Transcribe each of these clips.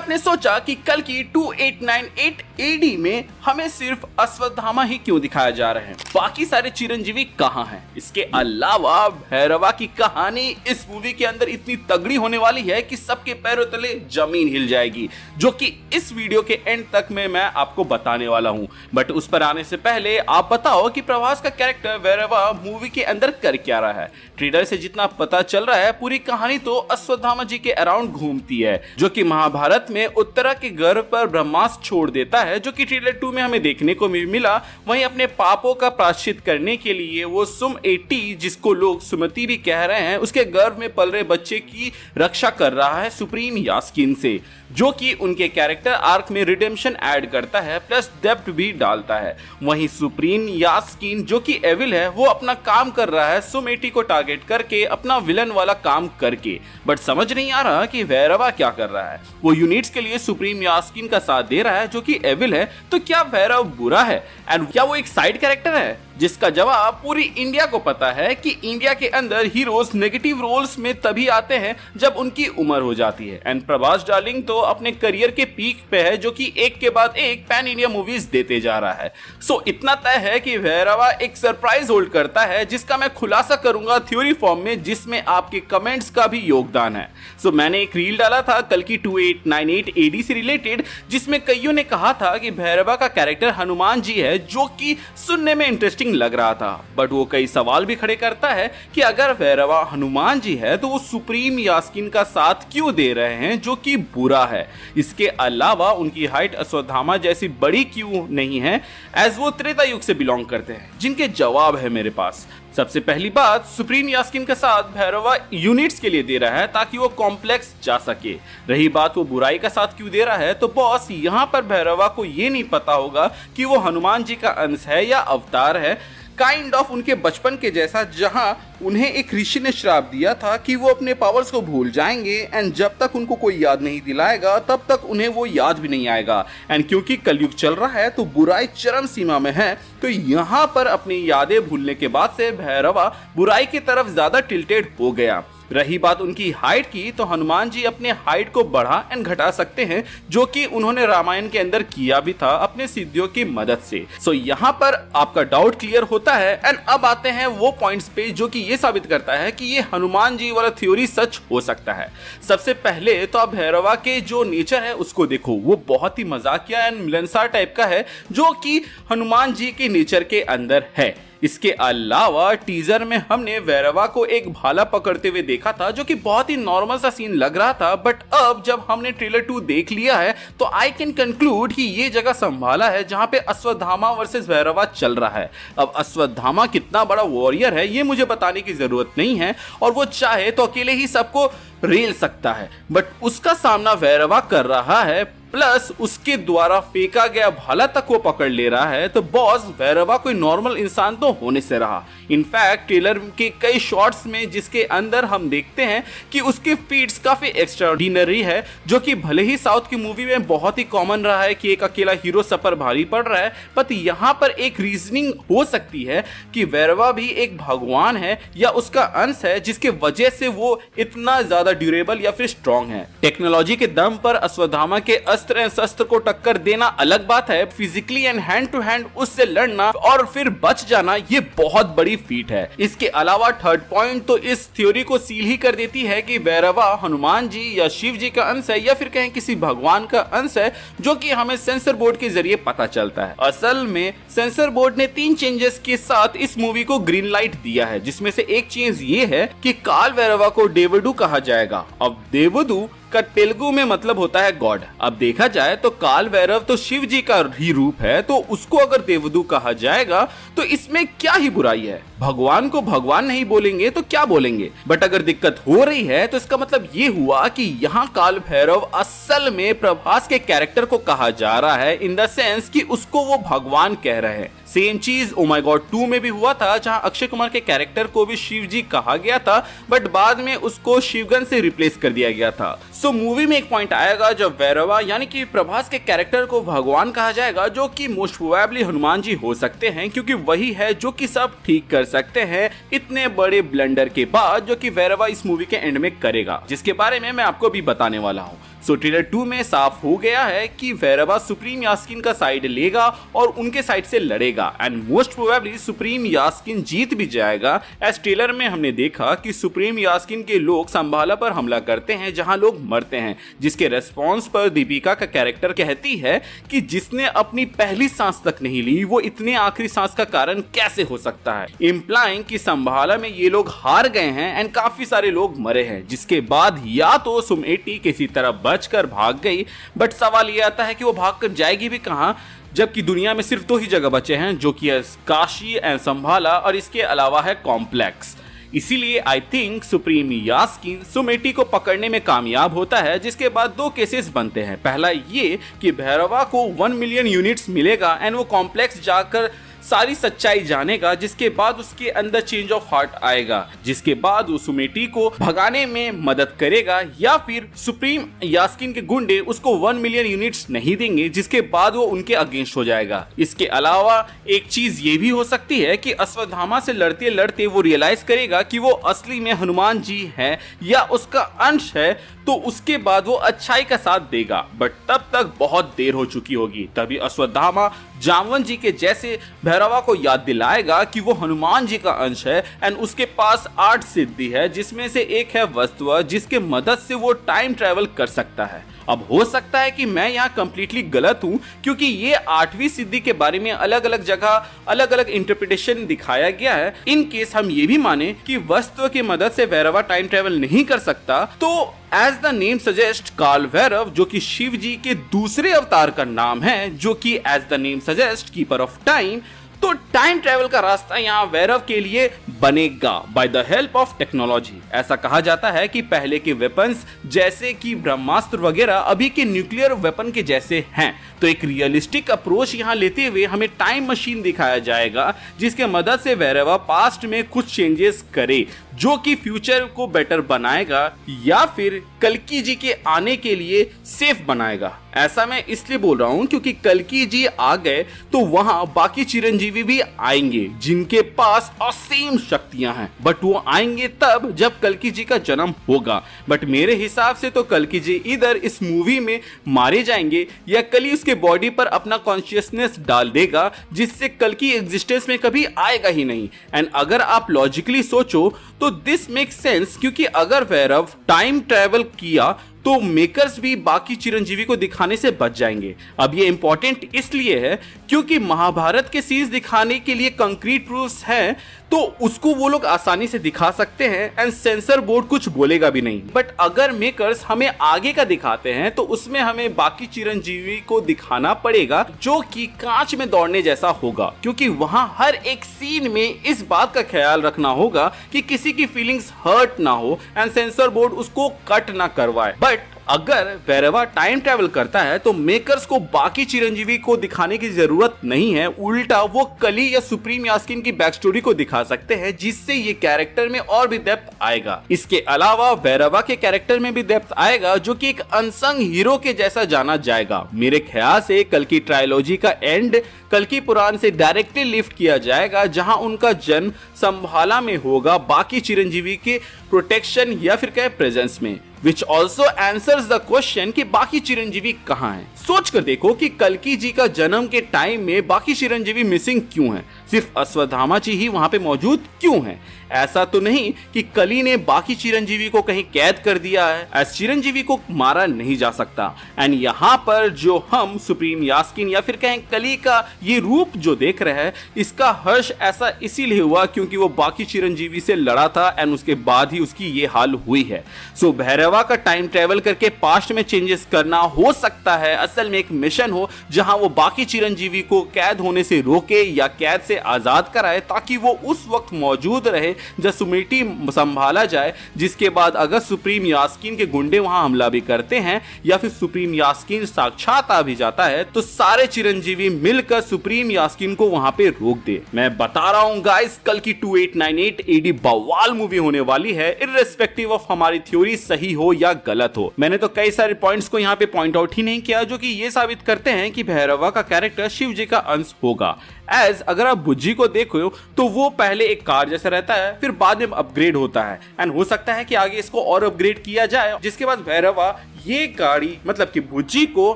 आपने सोचा कि कल की 2898 एडी में हमें सिर्फ अश्वत्थामा ही क्यों दिखाया जा रहा है, बाकी सारे चिरंजीवी कहां हैं? इसके अलावा भैरवा की कहानी इस मूवी के अंदर इतनी तगड़ी होने वाली है कि सबके पैरों तले जमीन हिल जाएगी, जो कि इस वीडियो के एंड तक में मैं आपको बताने वाला हूं। बट उस पर आने से पहले आप बताओ कि प्रभास का कैरेक्टर भैरवा मूवी के अंदर कर क्या रहा है। ट्रेलर से जितना पता चल रहा है पूरी कहानी तो अश्वत्थामा जी के अराउंड घूमती है, जो कि महाभारत में उत्तरा के गर्भ पर ब्रह्मास्त्र छोड़ देता है, जो कि ट्रेलर 2 में हमें देखने को मिला। वहीं अपने पापों का प्रायश्चित करने के लिए वो सुम-80, जिसको लोग सुमति भी कह रहे हैं, उसके गर्भ में पल रहे बच्चे की रक्षा कर रहा है सुप्रीम यास्कीन से, जो कि उनके कैरेक्टर आर्क में रिडेम्पशन ऐड करता है प्लस डेप्थ भी डालता है। वहीं सुप्रीम यास्कीन जो कि एविल है, वो अपना काम कर रहा है सुम-80 को टारगेट करके, अपना विलन वाला काम करके। बट समझ नहीं आ रहा कि भैरवा क्या कर रहा है। वो यूनिट्स के लिए सुप्रीम यास्कीन का साथ दे रहा है जो कि एविल है, तो क्या भैरव बुरा है? एंड क्या वो एक साइड कैरेक्टर है? जिसका जवाब पूरी इंडिया को पता है कि इंडिया के अंदर हीरोज नेगेटिव रोल्स में तभी आते हैं जब उनकी उम्र हो जाती है। एंड प्रभास डार्लिंग तो अपने करियर के पीक पे है, जो कि एक के बाद एक पैन इंडिया मूवीज देते जा रहा है। सो इतना तय है कि भैरवा एक सरप्राइज होल्ड करता है, जिसका मैं खुलासा करूंगा थ्योरी फॉर्म में, जिसमें आपके कमेंट्स का भी योगदान है। सो मैंने एक रील डाला था कल की 2898 एडी से रिलेटेड, जिसमें कईयों ने कहा था कि भैरवा का कैरेक्टर हनुमान जी है, जो कि सुनने में इंटरेस्टिंग लग रहा था। बट वो कई सवाल भी खड़े करता है कि अगर भैरवा हनुमान जी है तो वो सुप्रीम यास्कीन का साथ क्यों दे रहे हैं, जो कि बुरा है। इसके अलावा उनकी हाइट अश्वत्थामा जैसी बड़ी क्यों नहीं है, एज वो त्रेता युग से बिलोंग करते हैं, जिनके जवाब है मेरे पास। सबसे पहली बात, सुप्रीम यास्कीन का साथ भैरवा यूनिट्स के लिए दे रहा है ताकि वो कॉम्प्लेक्स जा सके। रही बात वो बुराई का साथ क्यों दे रहा है, तो बॉस यहाँ पर भैरवा को ये नहीं पता होगा कि वो हनुमान जी का अंश है या अवतार है, काइंड ऑफ उनके बचपन के जैसा, जहां उन्हें एक ऋषि ने श्राप दिया था कि वो अपने पावर्स को भूल जाएंगे एंड जब तक उनको कोई याद नहीं दिलाएगा तब तक उन्हें वो याद भी नहीं आएगा। एंड क्योंकि कलयुग चल रहा है तो बुराई चरम सीमा में है, तो यहाँ पर अपनी यादें भूलने के बाद से भैरवा बुराई की तरफ ज्यादा टिल्टेड हो गया। रही बात उनकी हाइट की, तो हनुमान जी अपने हाइट को बढ़ा एंड घटा सकते हैं, जो कि उन्होंने रामायण के अंदर किया भी था अपने सिद्धियों की मदद से। सो यहाँ पर आपका डाउट क्लियर होता है। एंड अब आते हैं वो पॉइंट्स पे जो कि ये साबित करता है कि ये हनुमान जी वाला थ्योरी सच हो सकता है। सबसे पहले तो आप भैरवा के जो नेचर है उसको देखो, वो बहुत ही मजाकिया एंड मिलनसार टाइप का है, जो कि हनुमान जी के नेचर के अंदर है। इसके अलावा टीजर में हमने भैरवा को एक भाला पकड़ते हुए देखा था, जो कि बहुत ही नॉर्मल सा सीन लग रहा था। बट अब जब हमने ट्रेलर 2 देख लिया है तो आई कैन कंक्लूड कि ये जगह संभाला है जहां पे अश्वत्थामा वर्सेस भैरवा चल रहा है। अब अश्वत्थामा कितना बड़ा वॉरियर है ये मुझे बताने की जरूरत नहीं है, और वो चाहे तो अकेले ही सबको रेल सकता है, बट उसका सामना भैरवा कर रहा है, प्लस उसके द्वारा फेंका गया भाला तक वो पकड़ ले रहा है। तो बॉस भैरवा कोई नॉर्मल इंसान तो होने से रहा। इनफैक्ट ट्रेलर के कई शॉट्स में जिसके अंदर हम देखते हैं कि उसके फीट्स काफी एक्स्ट्राऑर्डिनरी है, जो कि भले ही साउथ की मूवी में बहुत ही कॉमन रहा है कि एक अकेला हीरो सब पर भारी पड़ रहा है, बट यहाँ पर एक रीजनिंग हो सकती है कि भैरवा भी एक भगवान है या उसका अंश है, जिसके वजह से वो इतना ज्यादा ड्यूरेबल या फिर स्ट्रॉन्ग है। टेक्नोलॉजी के दम पर अश्वत्थामा के अस्त्र एंड शस्त्र को टक्कर देना अलग बात है, physically and hand to hand उससे लड़ना और फिर बच जाना ये बहुत बड़ी फीट है। इसके अलावा थर्ड पॉइंट तो इस थ्योरी को सील ही कर देती है कि भैरवा हनुमान जी या शिव जी का अंश है, या फिर कहें किसी भगवान का अंश है, जो कि हमें सेंसर बोर्ड के जरिए पता चलता है। असल में सेंसर बोर्ड ने 3 चेंजेस के साथ इस मूवी को ग्रीन लाइट दिया है, जिसमें से एक चेंज ये है कि काल भैरवा को देवदू कहा जाएगा। अब देवदू का तेलुगु में मतलब होता है गॉड। अब देखा जाए तो काल भैरव तो शिव जी का ही रूप है, तो उसको अगर देवदू कहा जाएगा तो इसमें क्या ही बुराई है। भगवान को भगवान नहीं बोलेंगे तो क्या बोलेंगे। बट अगर दिक्कत हो रही है तो इसका मतलब ये हुआ कि यहाँ काल भैरव असल में प्रभास के कैरेक्टर को कहा जा रहा है, इन द सेंस कि उसको वो भगवान कह रहे हैं। सेम चीज ओ माय गॉड 2 में भी हुआ था, जहां अक्षय कुमार के कैरेक्टर को भी शिव जी कहा गया था, बट बाद में उसको शिवगन से रिप्लेस कर दिया गया था। सो मूवी में एक पॉइंट आएगा जब भैरवा यानी कि प्रभास के कैरेक्टर को भगवान कहा जाएगा, जो कि मोस्ट प्रोबेबली हनुमान जी हो सकते हैं, क्योंकि वही है जो कि सब ठीक कर सकते हैं इतने बड़े ब्लंडर के बाद, जो कि भैरवा इस मूवी के एंड में करेगा, जिसके बारे में मैं आपको भी बताने वाला हूँ। सो ट्रेलर 2 में साफ हो गया है कि भैरवा सुप्रीम यास्किन का साइड लेगा और उनके साइड से लड़ेगा एंड मोस्ट प्रोबेबली सुप्रीम यास्किन जीत भी जाएगा। एज ट्रेलर में हमने देखा कि सुप्रीम यास्किन के लोग संभाला पर हमला करते हैं जहां लोग मरते हैं, जिसके रेस्पॉन्स पर दीपिका का कैरेक्टर कहती है कि जिसने अपनी पहली सांस तक नहीं ली वो इतने आखिरी सांस का कारण कैसे हो सकता है, इम्प्लाइंग कि संभाला में ये लोग हार गए हैं एंड काफी सारे लोग मरे हैं। जिसके बाद या तो सुमेटी किसी तरह बचकर भाग गई, बट सवाल ये आता है कि वो भागकर जाएगी भी कहां, जबकि दुनिया में सिर्फ 2 ही जगह बचे हैं जो कि है काशी एंड संभाला और इसके अलावा है कॉम्प्लेक्स। इसीलिए आई थिंक सुप्रीम यास्किन सुमेटी को पकड़ने में कामयाब होता है, जिसके बाद 2 केसेस बनते हैं। पहला ये कि भैरवा को 1 मिलियन यूनिट्स मिलेगा एंड वो कॉम्प्लेक्स जाकर सारी सच्चाई जानेगा, जिसके बाद उसके अंदर चेंज ऑफ हार्ट आएगा, जिसके बाद वो सुमेटी को भगाने में मदद करेगा, या फिर सुप्रीम यास्किन के गुंडे उसको 1 मिलियन यूनिट्स नहीं देंगे, जिसके बाद वो उनके अगेंस्ट हो जाएगा। इसके अलावा एक चीज ये भी हो सकती है कि अश्वत्थामा से लड़ते लड़ते वो रियलाइज करेगा कि वो असली में हनुमान जी है या उसका अंश है, तो उसके बाद वो अच्छाई का साथ देगा, बट तब तक बहुत देर हो चुकी होगी। तभी अश्वत्थामा जामवन जी के जैसे भैरवा को याद दिलाएगा कि वो हनुमान जी का अंश है एंड उसके पास 8 सिद्धि है, जिसमें से एक है वस्तु, जिसके मदद से वो टाइम ट्रेवल कर सकता है। अब हो सकता है कि मैं यहाँ कंप्लीटली गलत हूँ, क्योंकि ये 8वीं सिद्धि के बारे में अलग अलग जगह अलग अलग इंटरप्रिटेशन दिखाया गया है। इन केस हम ये भी माने कि वस्तु की मदद से भैरवा टाइम ट्रेवल नहीं कर सकता, तो एज द नेम सजेस्ट काल भैरव, जो कि शिव जी के दूसरे अवतार का नाम है, जो कि as the name suggest keeper of time, तो टाइम ट्रेवल का रास्ता यहाँ वैरव के लिए बनेगा by the help of technology. ऐसा कहा जाता है कि पहले के वेपन्स जैसे कि ब्रह्मास्त्र वगैरह अभी के न्यूक्लियर वेपन के जैसे हैं, तो एक रियलिस्टिक अप्रोच यहाँ लेते हुए हमें टाइम मशीन दिखाया जाएगा, जिसके मदद से वैरवा पास्ट में कुछ चेंजेस करे जो कि फ्यूचर को बेटर बनाएगा या फिर कल्कि जी के आने के लिए सेफ बनाएगा। ऐसा मैं इसलिए बोल रहा हूं क्योंकि कल्कि जी आ गए तो वहां बाकी चिरंजीवी भी आएंगे जिनके पास असीम शक्तियां हैं, बट वो आएंगे तब जब कल्कि जी का जन्म होगा। बट मेरे हिसाब से तो कल्कि जी इधर इस मूवी में मारे जाएंगे या कली उसके बॉडी पर अपना कॉन्शियसनेस डाल देगा, जिससे कल्कि एग्जिस्टेंस में कभी आएगा ही नहीं। एंड अगर आप लॉजिकली सोचो तो दिस मेक सेंस, क्योंकि अगर भैरव टाइम ट्रेवल किया तो मेकर्स भी बाकी चिरंजीवी को दिखाने से बच जाएंगे। अब ये इंपॉर्टेंट इसलिए है क्योंकि महाभारत के सीन्स दिखाने के लिए कंक्रीट प्रूफ्स हैं, तो उसको वो लोग आसानी से दिखा सकते हैं एंड सेंसर बोर्ड कुछ बोलेगा भी नहीं। बट अगर मेकर्स हमें आगे का दिखाते हैं तो उसमें हमें बाकी चिरंजीवी को दिखाना पड़ेगा, जो कि कांच में दौड़ने जैसा होगा, क्योंकि वहां हर एक सीन में इस बात का ख्याल रखना होगा कि किसी की फीलिंग्स हर्ट ना हो एंड सेंसर बोर्ड उसको कट ना करवाए। बट अगर भैरवा टाइम ट्रेवल करता है तो मेकर्स को बाकी चिरंजीवी को दिखाने की जरूरत नहीं है, उल्टा वो कली या सुप्रीम यास्किन की बैक स्टोरी को दिखा सकते हैं, जिससे ये कैरेक्टर में और भी डेप्थ आएगा। इसके अलावा भैरवा के कैरेक्टर में भी डेप्थ आएगा, जो कि एक अनसंग हीरो के जैसा जाना जाएगा। मेरे ख्याल से कल की ट्रायलॉजी का एंड कल्कि पुराण से डायरेक्टली लिफ्ट किया जाएगा, जहां उनका जन्म संभाला में होगा बाकी चिरंजीवी के प्रोटेक्शन या फिर क्या प्रेजेंस में, which also answers the question कि बाकी चिरंजीवी कहाँ हैं। सोच कर देखो कि कल्कि जी का जन्म के टाइम में बाकी चिरंजीवी मिसिंग क्यों हैं, सिर्फ अश्वत्थामा जी ही वहां पे मौजूद क्यों हैं। ऐसा तो नहीं कि कली ने बाकी चिरंजीवी को कहीं कैद कर दिया है, ऐसे चिरंजीवी को मारा नहीं जा सकता। एंड यहाँ पर जो हम सुप्रीम यास्किन या फिर कहें कली का ये रूप जो देख रहे हैं, इसका हर्ष ऐसा इसीलिए हुआ क्योंकि वो बाकी चिरंजीवी से लड़ा था एंड उसके बाद ही उसकी ये हाल हुई है। सो भैरवा का टाइम ट्रेवल करके पास्ट में चेंजेस करना हो सकता है असल में एक मिशन हो, जहां वो बाकी चिरंजीवी को कैद होने से रोके या कैद से आजाद कराए, ताकि वो उस वक्त मौजूद रहे जब सुमेटी संभाला जाए। जिसके बाद अगर सुप्रीम यास्किन के गुंडे वहां हमला भी करते हैं या फिर सुप्रीम यास्किन साक्षात आ भी जाता है, तो सारे चिरंजीवी मिलकर सुप्रीम यास्किन को वहां पे रोक दे। मैं बता रहा हूं गाइस, कल की 2898 AD बवाल मूवी होने वाली है, इर्रेस्पेक्टिव ऑफ हमारी थ्योरी सही हो या गलत हो। मैंने तो कई सारे पॉइंट्स को यहाँ पे पॉइंट आउट ही नहीं किया, जो कि ये साबित करते हैं कि भैरवा का कैरेक्टर शिव जी का अंश होगा। एज अगर आप बुज्जी को देखो तो वो पहले एक कार जैसा रहता है, फिर बाद में अपग्रेड होता है एंड हो सकता है कि आगे इसको और अपग्रेड किया जाए, जिसके बाद भैरवा ये गाड़ी मतलब कि बुज्जी को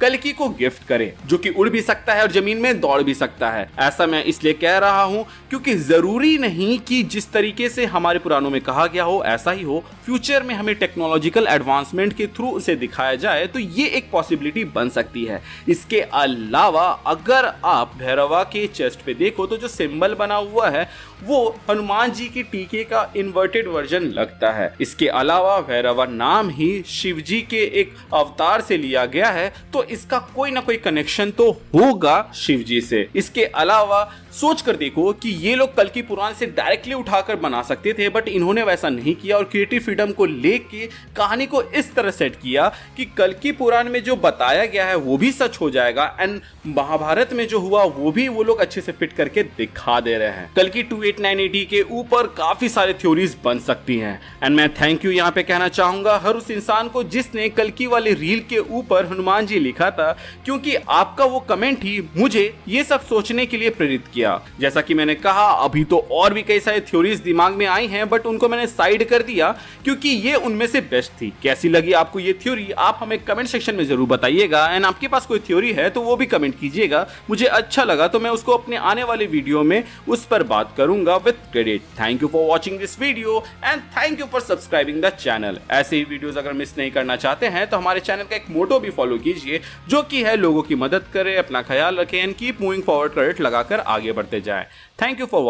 कल्कि को गिफ्ट करे, जो कि उड़ भी सकता है और जमीन में दौड़ भी सकता है। ऐसा मैं इसलिए कह रहा हूं क्योंकि जरूरी नहीं कि जिस तरीके से हमारे पुराणों में कहा गया हो ऐसा ही हो। फ्यूचर में हमें टेक्नोलॉजिकल एडवांसमेंट के थ्रू उसे दिखाया जाए तो ये एक पॉसिबिलिटी बन सकती है। इसके अलावा अगर आप भैरवा के चेस्ट पे देखो तो जो सिंबल बना हुआ है वो हनुमान जी की टीके का इन्वर्टेड वर्जन लगता है। इसके अलावा भैरवा नाम ही शिव जी के एक अवतार से लिया गया है, तो इसका कोई ना कोई कनेक्शन तो होगा शिव जी से। इसके अलावा सोच कर देखो कि ये लोग कल्कि पुराण से डायरेक्टली उठाकर बना सकते थे, बट इन्होंने वैसा नहीं किया और क्रिएटिव फ्रीडम को लेके कहानी को इस तरह सेट किया कि कल्कि पुराण में जो बताया गया है वो भी सच हो जाएगा एंड महाभारत में जो हुआ वो भी वो लोग अच्छे से फिट करके दिखा दे रहे हैं। कल्कि 2898 के ऊपर काफी सारे थ्योरीज बन सकती हैं एंड मैं थैंक यू यहाँ पे कहना चाहूंगा हर उस इंसान को जिसने कल्कि वाले रील के ऊपर हनुमान जी लिखा था, क्योंकि आपका वो कमेंट ही मुझे ये सब सोचने के लिए प्रेरित किया। जैसा कि मैंने कहा अभी तो और भी कई सारे थ्योरीज दिमाग में आई हैं, बट उनको मैंने साइड कर दिया क्योंकि ये उनमें से बेस्ट थी। कैसी लगी आपको ये थ्योरी आप हमें कमेंट सेक्शन में जरूर बताइएगा एंड आपके पास कोई थ्योरी है तो वो भी कमेंट कीजिएगा। मुझे अच्छा लगा तो मैं उसको अपने आने वाले वीडियो में उस पर बात करूंगा with credit. Thank you for watching this video and thank you for subscribing the channel. ऐसे ही वीडियोस अगर मिस नहीं करना चाहते हैं तो हमारे चैनल का एक मोटो भी फॉलो कीजिए, जो कि है लोगों की मदद करें, अपना ख्याल रखें and keep moving forward credit लगाकर आगे बढ़ते जाएं। Thank you for